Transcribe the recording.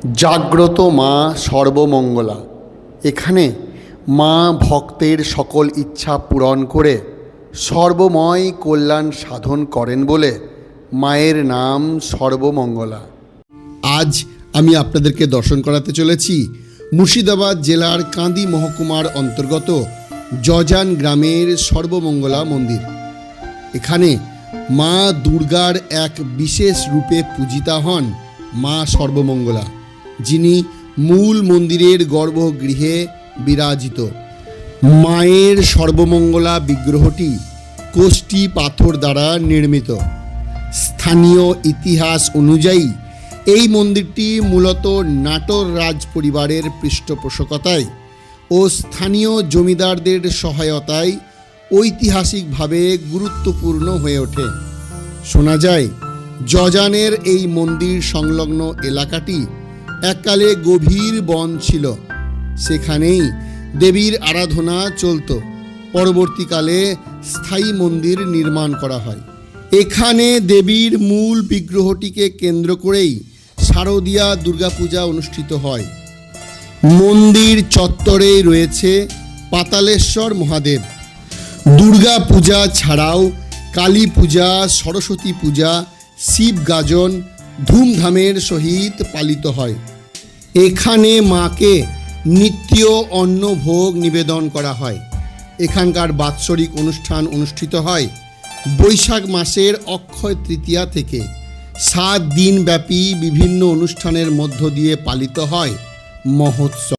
জাগ্রত মা সর্বমঙ্গলা। এখানে মা ভক্তের সকল ইচ্ছা পূরণ করে সর্বময় কল্যাণ সাধন করেন বলে মায়ের নাম সর্বমঙ্গলা। আজ আমি আপনাদেরকে দর্শন করাতে চলেছি মুর্শিদাবাদ জেলার কান্দি মহকুমার অন্তর্গত জজান গ্রামের সর্বমঙ্গলা মন্দির। এখানে মা দুর্গার এক বিশেষ রূপে পূজিতা হন মা সর্বমঙ্গলা, যিনি মূল মন্দিরের গর্ভগৃহে বিরাজিত। মায়ের সর্বমঙ্গলা বিগ্রহটি কোষ্ঠী পাথর দ্বারা নির্মিত। স্থানীয় ইতিহাস অনুযায়ী এই মন্দিরটি মূলত নাটোর রাজ পরিবারের পৃষ্ঠপোষকতায় ও স্থানীয় জমিদারদের সহায়তায় ঐতিহাসিকভাবে গুরুত্বপূর্ণ হয়ে ওঠে। শোনা যায় জজানের এই মন্দির সংলগ্ন এলাকাটি এককালে গভীর বন ছিল, সেখানেই দেবীর আরাধনা চলত। পরবর্তীকালে স্থায়ী মন্দির নির্মাণ করা হয়। এখানে দেবীর মূল বিগ্রহটিকে কেন্দ্র করেই শারদীয়া দুর্গাপূজা অনুষ্ঠিত হয়। মন্দির চত্বরে রয়েছে পাতালেশ্বর মহাদেব। দুর্গা পূজা ছাড়াও কালী পূজা, সরস্বতী পূজা, শিব গাজন ধুমধামের সহিত পালিত হয়। এখানে মাকে নিত্য অন্নভোগ নিবেদন করা হয়। এখানকার বাৎসরিক অনুষ্ঠান অনুষ্ঠিত হয় বৈশাখ মাসের অক্ষয় তৃতীয়া থেকে। 7 দিন ব্যাপী বিভিন্ন অনুষ্ঠানের মধ্য দিয়ে পালিত হয় মহোৎসব।